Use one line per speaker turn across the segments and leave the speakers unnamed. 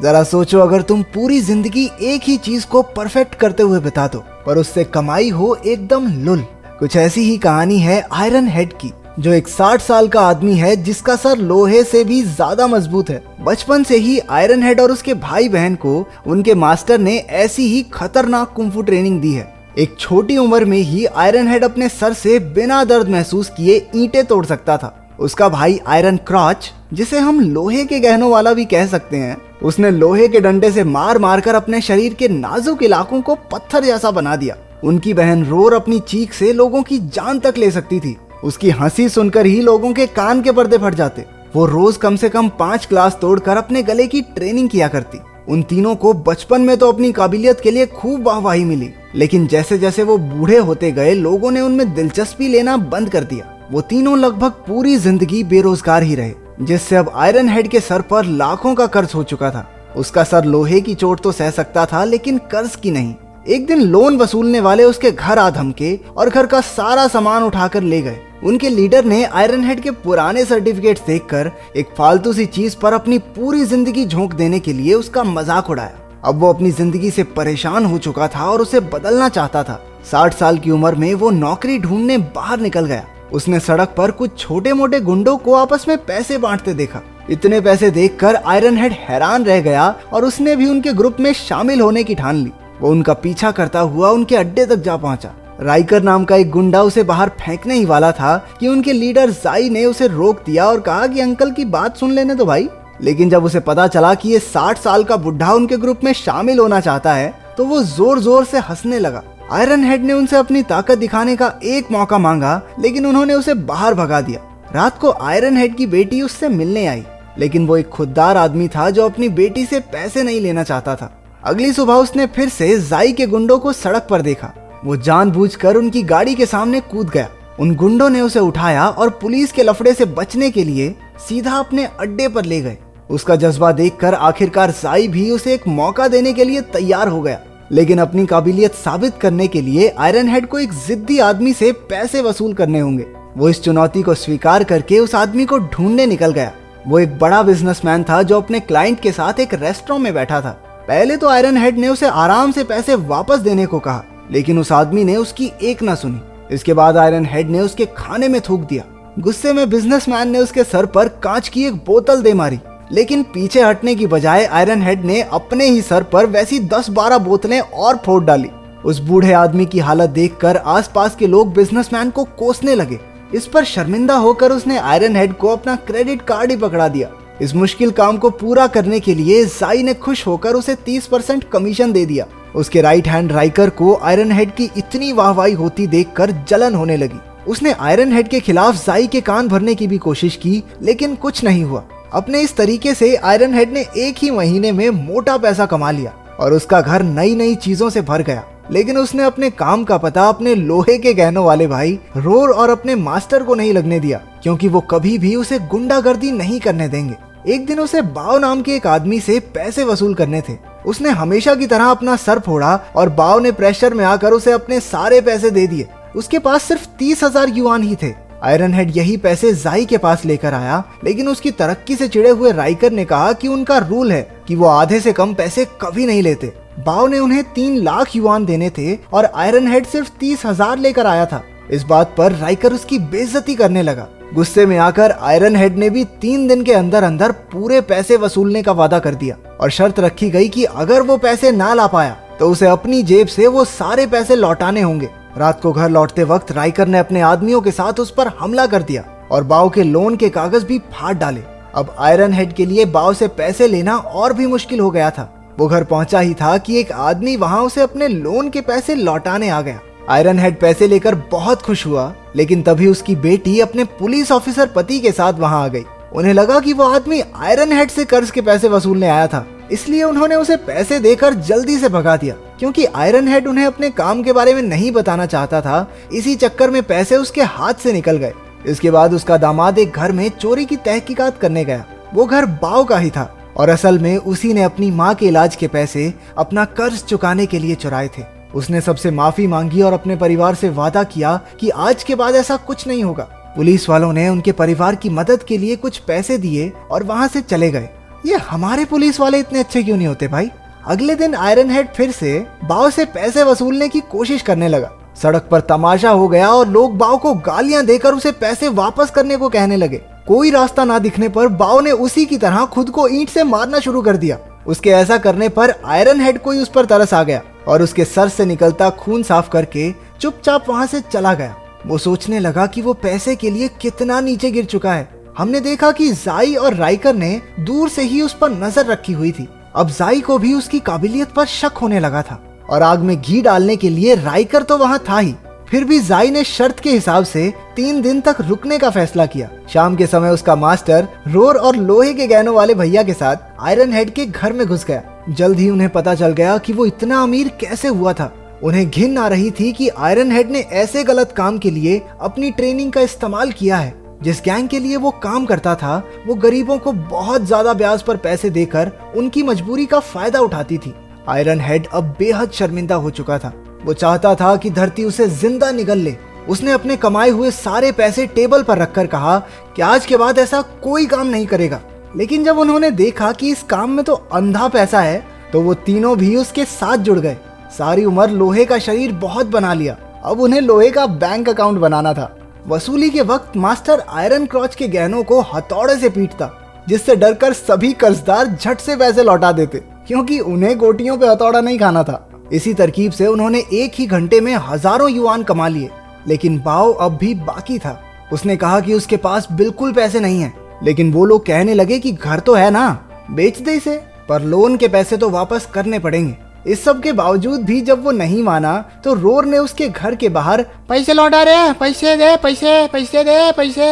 जरा सोचो, अगर तुम पूरी जिंदगी एक ही चीज को परफेक्ट करते हुए बिता दो पर उससे कमाई हो एकदम लुल। कुछ ऐसी ही कहानी है आयरन हेड की, जो एक 60 साल का आदमी है जिसका सर लोहे से भी ज्यादा मजबूत है। बचपन से ही आयरन हेड और उसके भाई बहन को उनके मास्टर ने ऐसी ही खतरनाक कुंफू ट्रेनिंग दी है। एक छोटी उम्र में ही आयरन हेड अपने सर से बिना दर्द महसूस किए ईंटें तोड़ सकता था। उसका भाई आयरन क्रॉच, जिसे हम लोहे के गहनों वाला भी कह सकते हैं, उसने लोहे के डंडे से मार मार कर अपने शरीर के नाजुक इलाकों को पत्थर जैसा बना दिया। उनकी बहन रोर अपनी चीख से लोगों की जान तक ले सकती थी। उसकी हंसी सुनकर ही लोगों के कान के पर्दे फट जाते। वो रोज कम से कम 5 क्लास तोड़कर अपने गले की ट्रेनिंग किया करती। उन तीनों को बचपन में तो अपनी काबिलियत के लिए खूब वाहवाही मिली, लेकिन जैसे जैसे वो बूढ़े होते गए लोगों ने उनमें दिलचस्पी लेना बंद कर दिया। वो तीनों लगभग पूरी जिंदगी बेरोजगार ही रहे, जिससे अब आयरन हेड के सर पर लाखों का कर्ज हो चुका था। उसका सर लोहे की चोट तो सह सकता था, लेकिन कर्ज की नहीं। एक दिन लोन वसूलने वाले उसके घर आ धमके और घर का सारा सामान उठाकर ले गए। उनके लीडर ने आयरन हेड के पुराने सर्टिफिकेट्स देखकर एक फालतू सी चीज पर अपनी पूरी जिंदगी झोंक देने के लिए उसका मजाक उड़ाया। अब वो अपनी जिंदगी से परेशान हो चुका था और उसे बदलना चाहता था। 60 साल की उम्र में वो नौकरी ढूंढने बाहर निकल गया। उसने सड़क पर कुछ छोटे मोटे गुंडों को आपस में पैसे बांटते देखा। इतने पैसे देखकर आयरन हेड हैरान रह गया और उसने भी उनके ग्रुप में शामिल होने की ठान ली। वो उनका पीछा करता हुआ उनके अड्डे तक जा पहुंचा। राइकर नाम का एक गुंडा उसे बाहर फेंकने ही वाला था कि उनके लीडर जाई ने उसे रोक दिया और कहा कि अंकल की बात सुन लेने दो भाई। लेकिन जब उसे पता चला कि ये 60 साल का बुढ़ा उनके ग्रुप में शामिल होना चाहता है तो वो जोर जोर से हंसने लगा। आयरन हेड ने उनसे अपनी ताकत दिखाने का एक मौका मांगा, लेकिन उन्होंने उसे बाहर भगा दिया। रात को आयरन हेड की बेटी उससे मिलने आई, लेकिन वो एक खुददार आदमी था जो अपनी बेटी से पैसे नहीं लेना चाहता था। अगली सुबह उसने फिर से जाई के गुंडों को सड़क पर देखा। वो जानबूझकर उनकी गाड़ी के सामने कूद गया। उन गुंडों ने उसे उठाया और पुलिस के लफड़े से बचने के लिए सीधा अपने अड्डे पर ले गए। उसका जज्बा देखकर आखिरकार जाई भी उसे एक मौका देने के लिए तैयार हो गया, लेकिन अपनी काबिलियत साबित करने के लिए आयरन हेड को एक जिद्दी आदमी से पैसे वसूल करने होंगे। वो इस चुनौती को स्वीकार करके उस आदमी को ढूंढने निकल गया। वो एक बड़ा बिजनेसमैन था जो अपने क्लाइंट के साथ एक रेस्टोरेंट में बैठा था। पहले तो आयरन हेड ने उसे आराम से पैसे वापस देने को कहा, लेकिन उस आदमी ने उसकी एक ना सुनी। इसके बाद आयरन हेड ने उसके खाने में थूक दिया। गुस्से में बिजनेसमैन ने उसके सर पर कांच की एक बोतल दे मारी, लेकिन पीछे हटने की बजाय आयरन हेड ने अपने ही सर पर वैसी 10-12 बोतलें और फोड़ डाली। उस बूढ़े आदमी की हालत देखकर आसपास के लोग बिजनेसमैन को कोसने लगे। इस पर शर्मिंदा होकर उसने आयरन हेड को अपना क्रेडिट कार्ड ही पकड़ा दिया। इस मुश्किल काम को पूरा करने के लिए जाई ने खुश होकर उसे 30% कमीशन दे दिया। उसके राइट हैंड राइकर को आयरन हेड की इतनी वाहवाही होती देखकर जलन होने लगी। उसने आयरन हेड के खिलाफ जाई के कान भरने की भी कोशिश की, लेकिन कुछ नहीं हुआ। अपने इस तरीके से आयरन हेड ने एक ही महीने में मोटा पैसा कमा लिया और उसका घर नई नई चीजों से भर गया। लेकिन उसने अपने काम का पता अपने लोहे के गहनों वाले भाई रोर और अपने मास्टर को नहीं लगने दिया, क्योंकि वो कभी भी उसे गुंडागर्दी नहीं करने देंगे। एक दिन उसे बाव नाम के एक आदमी से पैसे वसूल करने थे। उसने हमेशा की तरह अपना सर फोड़ा और बाव ने प्रेशर में आकर उसे अपने सारे पैसे दे दिए। उसके पास सिर्फ 30,000 युआन ही थे। आयरन हेड यही पैसे जाई के पास लेकर आया, लेकिन उसकी तरक्की से चिढ़े हुए राइकर ने कहा कि उनका रूल है कि वो आधे से कम पैसे कभी नहीं लेते। बाव ने उन्हें 3 लाख युआन देने थे और आयरन हेड सिर्फ 30,000 लेकर आया था। इस बात पर राइकर उसकी बेइज्जती करने लगा। गुस्से में आकर आयरन हेड ने भी 3 दिन के अंदर अंदर पूरे पैसे वसूलने का वादा कर दिया और शर्त रखी गई कि अगर वो पैसे ना ला पाया तो उसे अपनी जेब से वो सारे पैसे लौटाने होंगे। रात को घर लौटते वक्त राइकर ने अपने आदमियों के साथ उस पर हमला कर दिया और बाव के लोन के कागज भी फाड़ डाले। अब आयरन हेड के लिए बाव से पैसे लेना और भी मुश्किल हो गया था। वो घर पहुंचा ही था कि एक आदमी वहां उसे अपने लोन के पैसे लौटाने आ गया। आयरन हेड पैसे लेकर बहुत खुश हुआ, लेकिन तभी उसकी बेटी अपने पुलिस ऑफिसर पति के साथ वहां आ गई। उन्हें लगा कि वो आदमी आयरन हेड से कर्ज के पैसे वसूलने आया था, इसलिए उन्होंने उसे पैसे देकर जल्दी से भगा दिया। क्योंकि आयरन हेड उन्हें अपने काम के बारे में नहीं बताना चाहता था, इसी चक्कर में पैसे उसके हाथ से निकल गए। इसके बाद उसका दामाद एक घर में चोरी की तहकीकात करने गया। वो घर बाव का ही था और असल में उसी ने अपनी माँ के इलाज के पैसे अपना कर्ज चुकाने के लिए चुराए थे। उसने सबसे माफी मांगी और अपने परिवार से वादा किया कि आज के बाद ऐसा कुछ नहीं होगा। पुलिस वालों ने उनके परिवार की मदद के लिए कुछ पैसे दिए और वहां से चले गए। ये हमारे पुलिस वाले इतने अच्छे क्यों नहीं होते भाई। अगले दिन आयरन हेड फिर से बाव से पैसे वसूलने की कोशिश करने लगा। सड़क पर तमाशा हो गया और लोग बाव को गालियां देकर उसे पैसे वापस करने को कहने लगे। कोई रास्ता ना दिखने पर बाव ने उसी की तरह खुद को ईंट से मारना शुरू कर दिया। उसके ऐसा करने पर आयरन हेड को ही उस पर तरस आ गया और उसके सर से निकलता खून साफ करके चुपचाप वहां से चला गया। वो सोचने लगा कि वो पैसे के लिए कितना नीचे गिर चुका है। हमने देखा कि जाई और राइकर ने दूर से ही उस पर नजर रखी हुई थी। अब जाई को भी उसकी काबिलियत पर शक होने लगा था और आग में घी डालने के लिए राइकर तो वहां था ही। फिर भी जाई ने शर्त के हिसाब से 3 दिन तक रुकने का फैसला किया। शाम के समय उसका मास्टर रोर और लोहे के गहनों वाले भैया के साथ आयरन हेड के घर में घुस गया। जल्द ही उन्हें पता चल गया कि वो इतना अमीर कैसे हुआ था। उन्हें घिन आ रही थी कि आयरन हेड ने ऐसे गलत काम के लिए अपनी ट्रेनिंग का इस्तेमाल किया है। जिस गैंग के लिए वो काम करता था वो गरीबों को बहुत ज्यादा ब्याज पर पैसे देकर उनकी मजबूरी का फायदा उठाती थी। आयरन हेड अब बेहद शर्मिंदा हो चुका था। वो चाहता था कि धरती उसे जिंदा निगल ले। उसने अपने कमाए हुए सारे पैसे टेबल पर रखकर कहा कि आज के बाद ऐसा कोई काम नहीं करेगा। लेकिन जब उन्होंने देखा कि इस काम में तो अंधा पैसा है तो वो तीनों भी उसके साथ जुड़ गए। सारी उम्र लोहे का शरीर बहुत बना लिया, अब उन्हें लोहे का बैंक अकाउंट बनाना था। वसूली के वक्त मास्टर आयरन क्रॉच के गहनों को हथौड़े से पीटता, जिससे डरकर सभी कर्जदार झट से पैसे लौटा देते, क्योंकि उन्हें गोटियों पे हथौड़ा नहीं खाना था। इसी तरकीब से उन्होंने एक ही घंटे में हजारों युआन कमा लिए। लेकिन बाव अब भी बाकी था। उसने कहा कि उसके पास बिल्कुल पैसे नहीं है। लेकिन वो लोग कहने लगे कि घर तो है ना, बेच दे इसे, पर लोन के पैसे तो वापस करने पड़ेंगे। इस सब के बावजूद भी जब वो नहीं माना तो रोर ने उसके घर के बाहर पैसे लौटा रहे, पैसे दे, पैसे पैसे दे, पैसे,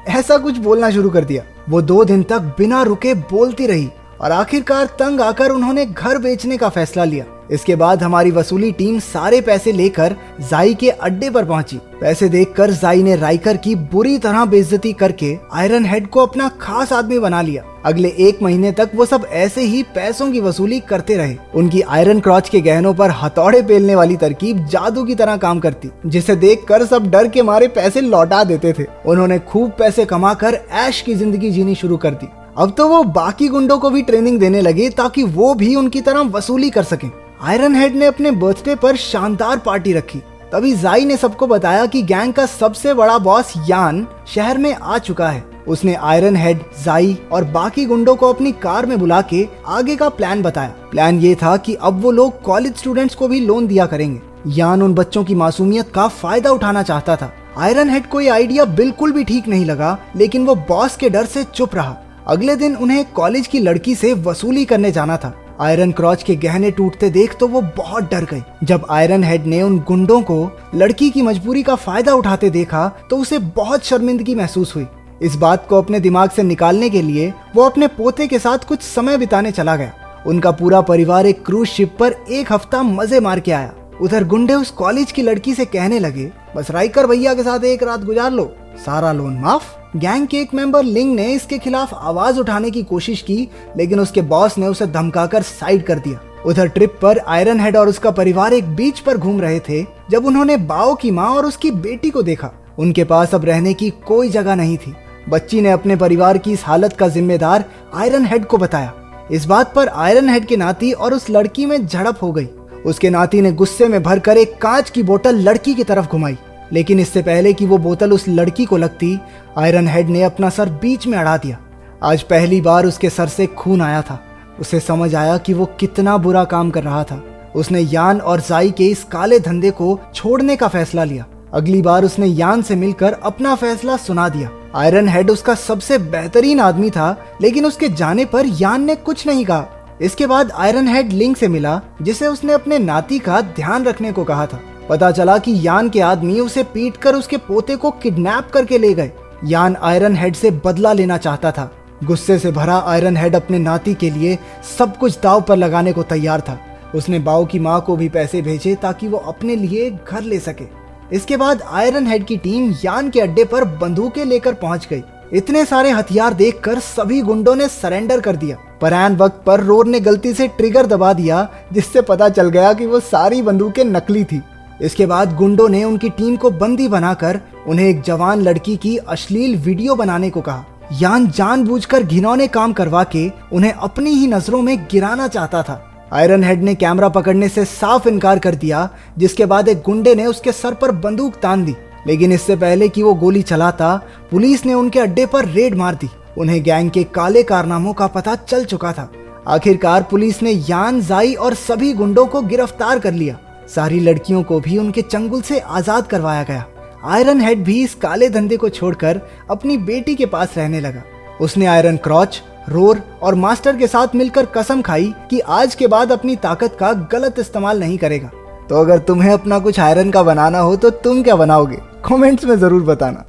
ऐसा कुछ बोलना शुरू कर दिया। वो 2 दिन तक बिना रुके बोलती रही और आखिरकार तंग आकर उन्होंने घर बेचने का फैसला लिया। इसके बाद हमारी वसूली टीम सारे पैसे लेकर जाई के अड्डे पर पहुंची। पैसे देखकर जाई ने राइकर की बुरी तरह बेइज्जती करके आयरन हेड को अपना खास आदमी बना लिया। अगले 1 महीने तक वो सब ऐसे ही पैसों की वसूली करते रहे। उनकी आयरन क्रॉच के गहनों पर हथौड़े पेलने वाली तरकीब जादू की तरह काम करती, जिसे देखकर सब डर के मारे पैसे लौटा देते थे। उन्होंने खूब पैसे कमाकर ऐश की जिंदगी जीनी शुरू कर दी। अब तो वो बाकी गुंडों को भी ट्रेनिंग देने लगे ताकि वो भी उनकी तरह वसूली कर सकें। आयरन हेड ने अपने बर्थडे पर शानदार पार्टी रखी। तभी जाई ने सबको बताया कि गैंग का सबसे बड़ा बॉस यान शहर में आ चुका है। उसने आयरन हेड, जाई और बाकी गुंडों को अपनी कार में बुला के आगे का प्लान बताया। प्लान ये था कि अब वो लोग कॉलेज स्टूडेंट्स को भी लोन दिया करेंगे। यान उन बच्चों की मासूमियत का फायदा उठाना चाहता था। आयरन हेड को ये आइडिया बिल्कुल भी ठीक नहीं लगा, लेकिन वो बॉस के डर से चुप रहा। अगले दिन उन्हें कॉलेज की लड़की से वसूली करने जाना था। आयरन क्रॉच के गहने टूटते देख तो वो बहुत डर गई। जब आयरन हेड ने उन गुंडों को लड़की की मजबूरी का फायदा उठाते देखा तो उसे बहुत शर्मिंदगी महसूस हुई। इस बात को अपने दिमाग से निकालने के लिए वो अपने पोते के साथ कुछ समय बिताने चला गया। उनका पूरा परिवार एक क्रूज शिप पर 1 हफ्ता मजे मार के आया। उधर गुंडे उस कॉलेज की लड़की से कहने लगे, बस राइकर भैया के साथ 1 रात गुजार लो, सारा लोन माफ। गैंग के एक मेंबर लिंग ने इसके खिलाफ आवाज उठाने की कोशिश की, लेकिन उसके बॉस ने उसे धमकाकर साइड कर दिया। उधर ट्रिप पर आयरन हेड और उसका परिवार एक बीच पर घूम रहे थे जब उन्होंने बाओ की माँ और उसकी बेटी को देखा। उनके पास अब रहने की कोई जगह नहीं थी। बच्ची ने अपने परिवार की इस हालत का जिम्मेदार आयरन हेड को बताया। इस बात पर आयरन हेड के नाती और उस लड़की में झड़प हो गई। उसके नाती ने गुस्से में भरकर एक कांच की बोतल लड़की की तरफ घुमाई, लेकिन इससे पहले कि वो बोतल उस लड़की को लगती, आयरन हेड ने अपना सर बीच में अड़ा दिया। आज पहली बार उसके सर से खून आया था। उसे समझ आया कि वो कितना बुरा काम कर रहा था। उसने यान और जाई के इस काले धंधे को छोड़ने का फैसला लिया। अगली बार उसने यान से मिलकर अपना फैसला सुना दिया। आयरन हेड उसका सबसे बेहतरीन आदमी था, लेकिन उसके जाने पर यान ने कुछ नहीं कहा। इसके बाद आयरन हेड लिंग से मिला, जिसे उसने अपने नाती का ध्यान रखने को कहा था। पता चला कि यान के आदमी उसे पीटकर उसके पोते को किडनैप करके ले गए। यान आयरन हेड से बदला लेना चाहता था। गुस्से से भरा आयरन हेड अपने नाती के लिए सब कुछ दांव पर लगाने को तैयार था। उसने बाओ की माँ को भी पैसे भेजे ताकि वो अपने लिए घर ले सके। इसके बाद आयरन हेड की टीम यान के अड्डे पर बंदूकें लेकर पहुंच गई। इतने सारे हथियार देखकर सभी गुंडों ने सरेंडर कर दिया, पर ऐन वक्त पर रोर ने गलती से ट्रिगर दबा दिया, जिससे पता चल गया कि वो सारी बंदूकें नकली थी। इसके बाद गुंडों ने उनकी टीम को बंदी बनाकर उन्हें एक जवान लड़की की अश्लील वीडियो बनाने को कहा। यान जानबूझकर घिनौने काम करवा के उन्हें अपनी ही नजरों में गिराना चाहता था। आयरन हेड ने कैमरा पकड़ने से साफ इनकार कर दिया, जिसके बाद एक गुंडे ने उसके सर पर बंदूक तान दी। लेकिन इससे पहले कि वो गोली चलाता, पुलिस ने उनके अड्डे पर रेड मार दी। उन्हें गैंग के काले कारनामों का पता चल चुका था। आखिरकार पुलिस ने यान, जाई और सभी गुंडों को गिरफ्तार कर लिया। सारी लड़कियों को भी उनके चंगुल से आजाद करवाया गया। आयरन हेड भी इस काले धंधे को छोड़कर अपनी बेटी के पास रहने लगा। उसने आयरन क्रॉच, रोर और मास्टर के साथ मिलकर कसम खाई कि आज के बाद अपनी ताकत का गलत इस्तेमाल नहीं करेगा। तो अगर तुम्हें अपना कुछ आयरन का बनाना हो तो तुम क्या बनाओगे? कमेंट्स में जरूर बताना।